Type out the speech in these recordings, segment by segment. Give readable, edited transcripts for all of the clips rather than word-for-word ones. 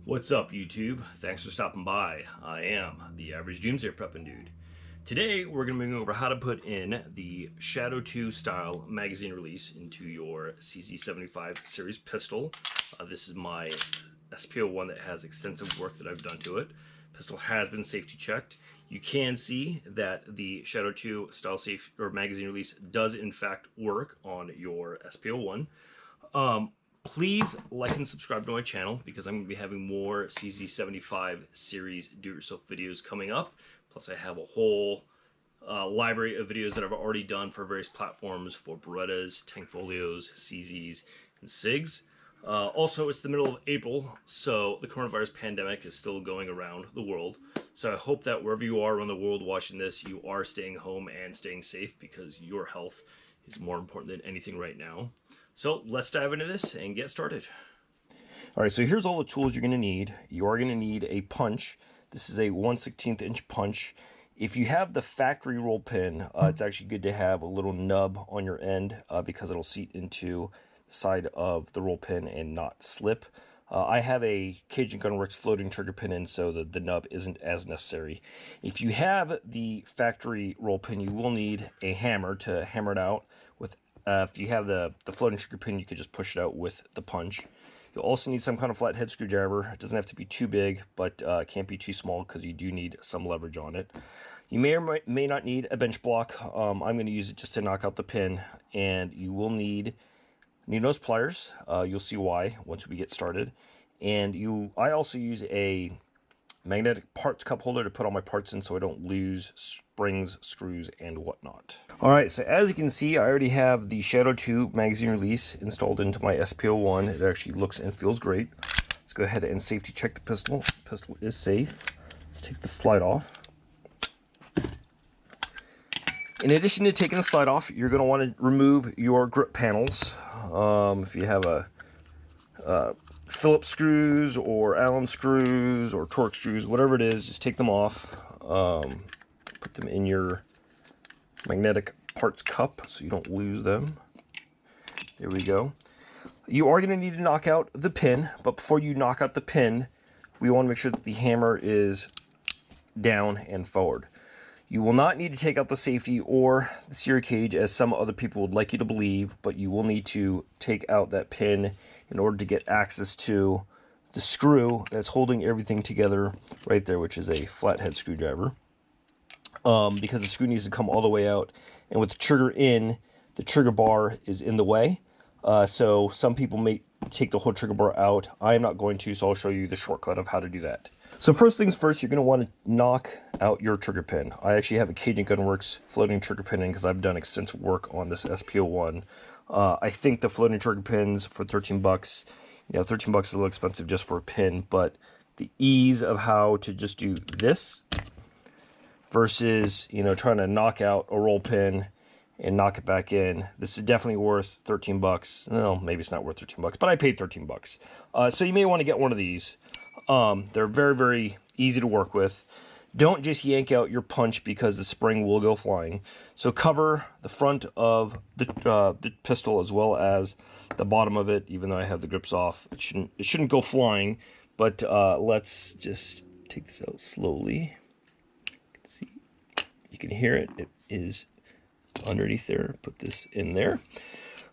What's up, YouTube? Thanks for stopping by. I am the Average Doomsday Prepping Dude. Today, we're going to be going over how to put in the Shadow 2 style magazine release into your CZ75 series pistol. This is my SP01 that has extensive work that I've done to it. Pistol has been safety checked. You can see that the Shadow 2 style safe or magazine release does in fact work on your SP01. Please like and subscribe to my channel because I'm going to be having more CZ75 series do-it-yourself videos coming up. Plus I have a whole library of videos that I've already done for various platforms for Berettas, Tankfolios, CZs, and SIGs. Also, it's the middle of April, so the coronavirus pandemic is still going around the world. So I hope that wherever you are around the world watching this, you are staying home and staying safe because your health is more important than anything right now. So let's dive into this and get started. All right, so here's all the tools you're going to need. You are going to need a punch. This is a 1/16 inch punch. If you have the factory roll pin, it's actually good to have a little nub on your end because it'll seat into the side of the roll pin and not slip. I have a Cajun Gunworks floating trigger pin in, so the nub isn't as necessary. If you have the factory roll pin, you will need a hammer to hammer it out with. If you have the floating trigger pin, you could just push it out with the punch. You'll also need some kind of flathead screwdriver. It doesn't have to be too big, but can't be too small because you do need some leverage on it. You may or may not need a bench block. I'm going to use it just to knock out the pin, and you will need nose pliers. You'll see why once we get started. And I also use a magnetic parts cup holder to put all my parts in so I don't lose springs, screws, and whatnot. All right, so as you can see, I already have the Shadow 2 magazine release installed into my SP01. It actually looks and feels great. Let's go ahead and safety check the pistol. The pistol is safe. Let's take the slide off. In addition to taking the slide off, you're going to want to remove your grip panels. If you have a Phillips screws or Allen screws or Torx screws, whatever it is, just take them off. Put them in your magnetic parts cup so you don't lose them. There we go. You are going to need to knock out the pin, but before you knock out the pin, we want to make sure that the hammer is down and forward. You will not need to take out the safety or the sear cage as some other people would like you to believe, but you will need to take out that pin in order to get access to the screw that's holding everything together right there, which is a flathead screwdriver. Because the screw needs to come all the way out, and with the trigger in, the trigger bar is in the way. So some people may take the whole trigger bar out. I am not going to, so I'll show you the shortcut of how to do that. So first things first, you're going to want to knock out your trigger pin. I actually have a Cajun Gunworks floating trigger pin in because I've done extensive work on this SP01. I think the floating trigger pins for 13 bucks, 13 bucks is a little expensive just for a pin, but the ease of how to just do this versus, trying to knock out a roll pin and knock it back in. This is definitely worth 13 bucks. No, maybe it's not worth 13 bucks, but I paid 13 bucks. So you may want to get one of these. They're very, very easy to work with. Don't just yank out your punch because the spring will go flying. So cover the front of the pistol as well as the bottom of it, even though I have the grips off. It shouldn't go flying, but let's just take this out slowly. You can see, you can hear it. It is underneath there. Put this in there.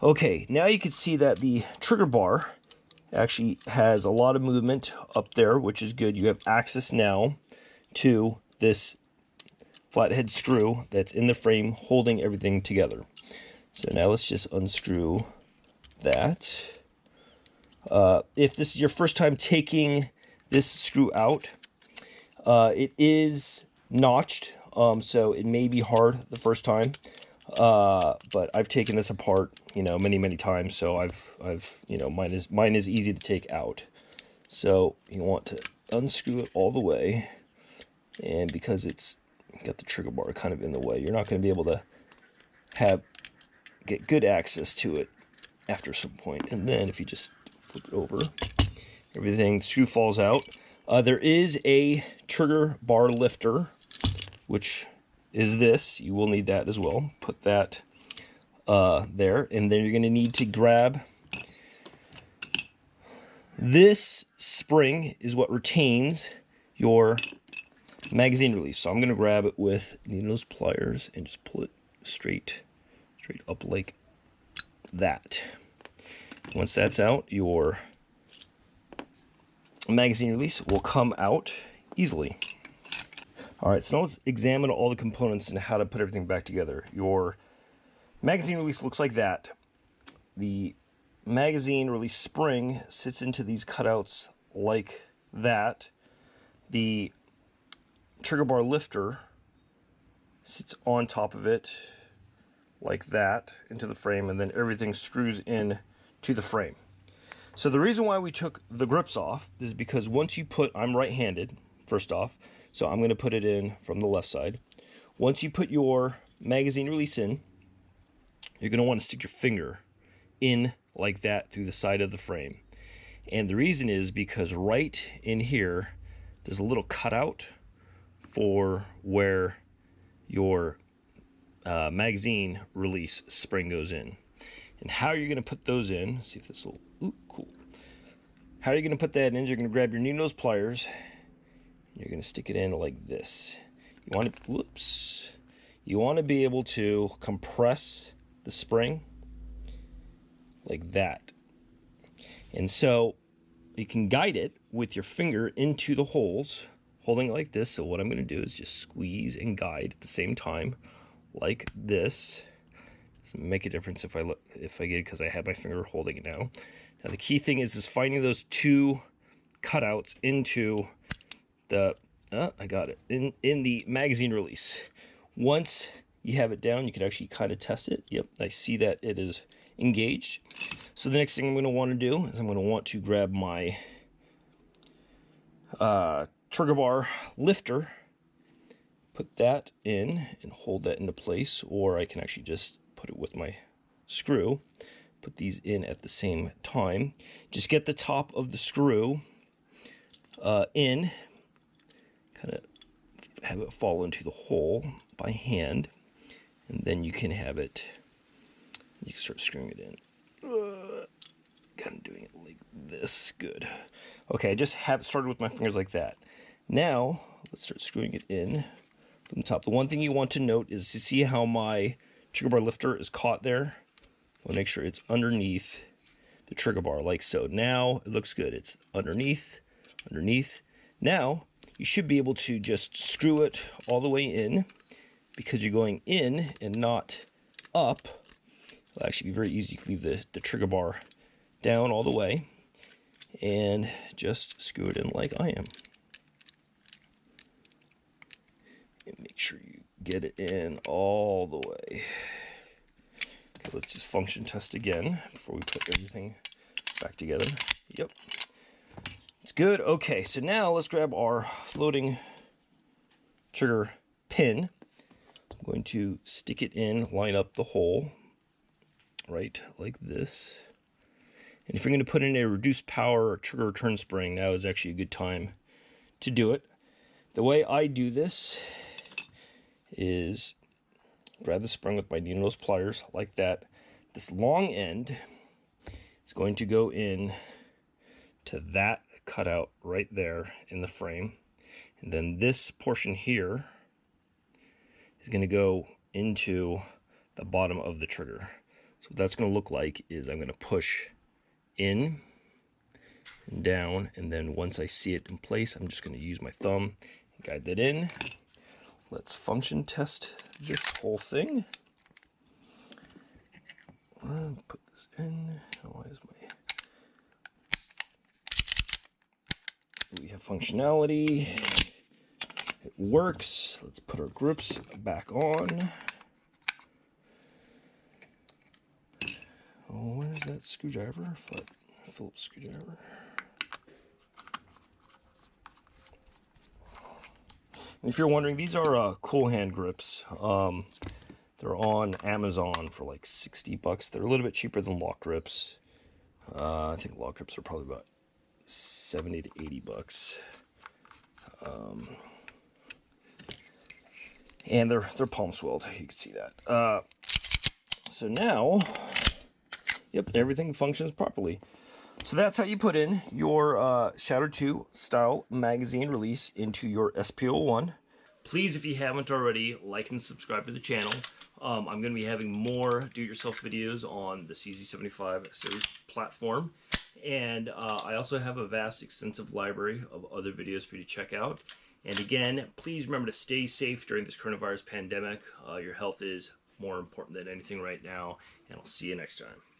Okay, now you can see that the trigger bar actually has a lot of movement up there, which is good. You have access now to this flathead screw that's in the frame holding everything together. So now let's just unscrew that. If this is your first time taking this screw out, it is notched, so it may be hard the first time. But I've taken this apart, many times, so mine is easy to take out. So you want to unscrew it all the way, and because it's got the trigger bar kind of in the way, you're not going to be able to get good access to it after some point. And then if you just flip it over, the screw falls out. There is a trigger bar lifter, which is this. You will need that as well. Put that there, and then you're going to need to grab This spring is what retains your magazine release. So I'm going to grab it with needles, pliers, and just pull it straight up like that. Once that's out, your magazine release will come out easily. All right, so now let's examine all the components and how to put everything back together. Your magazine release looks like that. The magazine release spring sits into these cutouts like that. The trigger bar lifter sits on top of it like that into the frame, and then everything screws in to the frame. So the reason why we took the grips off is because once you put, I'm right-handed, first off, so I'm going to put it in from the left side. Once you put your magazine release in, you're going to want to stick your finger in like that through the side of the frame. And the reason is because right in here, there's a little cutout for where your magazine release spring goes in. And how you're going to put those in, see if this will, ooh, cool. How you're going to put that in is you're going to grab your needle nose pliers, and you're going to stick it in like this. You want to, whoops. You want to be able to compress the spring like that. And so you can guide it with your finger into the holes, holding it like this. So what I'm going to do is just squeeze and guide at the same time, like this. Doesn't make a difference if I get it because I have my finger holding it now. Now the key thing is finding those two cutouts into the I got it in the magazine release. Once you have it down, you can actually kind of test it. Yep, I see that it is engaged. So the next thing I'm going to want to do is I'm going to want to grab my trigger bar lifter, put that in and hold that into place, or I can actually just put it with my screw, put these in at the same time. Just get the top of the screw in, kind of have it fall into the hole by hand, and then you can have it, you can start screwing it in. I'm doing it like this, good. Okay, I just have it started with my fingers like that. Now, let's start screwing it in from the top. The one thing you want to note is to see how my trigger bar lifter is caught there. We'll make sure it's underneath the trigger bar, like so. Now it looks good. It's underneath. Now you should be able to just screw it all the way in, because you're going in and not up. It'll actually be very easy. You can leave the trigger bar down all the way and just screw it in like I am. And make sure you get it in all the way. Okay, let's just function test again before we put everything back together. Yep, it's good. Okay, so now let's grab our floating trigger pin. I'm going to stick it in, line up the hole, right like this. And if you're going to put in a reduced power trigger return spring, now is actually a good time to do it. The way I do this is grab the spring with my needle nose pliers like that. This long end is going to go in to that cutout right there in the frame. And then this portion here is going to go into the bottom of the trigger. So what that's going to look like is I'm going to push in and down, and then once I see it in place, I'm just going to use my thumb and guide that in. Let's function test this whole thing. Put this in. Why is we have functionality. It works. Let's put our grips back on. Oh, where's that screwdriver? Phillips screwdriver. And if you're wondering, these are cool hand grips. They're on Amazon for like 60 bucks. They're a little bit cheaper than lock grips. I think lock grips are probably about 70 to 80 bucks. And they're palm swelled. You can see that. So now, yep, everything functions properly. So that's how you put in your Shadow 2 style magazine release into your SP01. Please, if you haven't already, like and subscribe to the channel. I'm going to be having more do-it-yourself videos on the CZ75 series platform. And I also have a vast, extensive library of other videos for you to check out. And again, please remember to stay safe during this coronavirus pandemic. Your health is more important than anything right now. And I'll see you next time.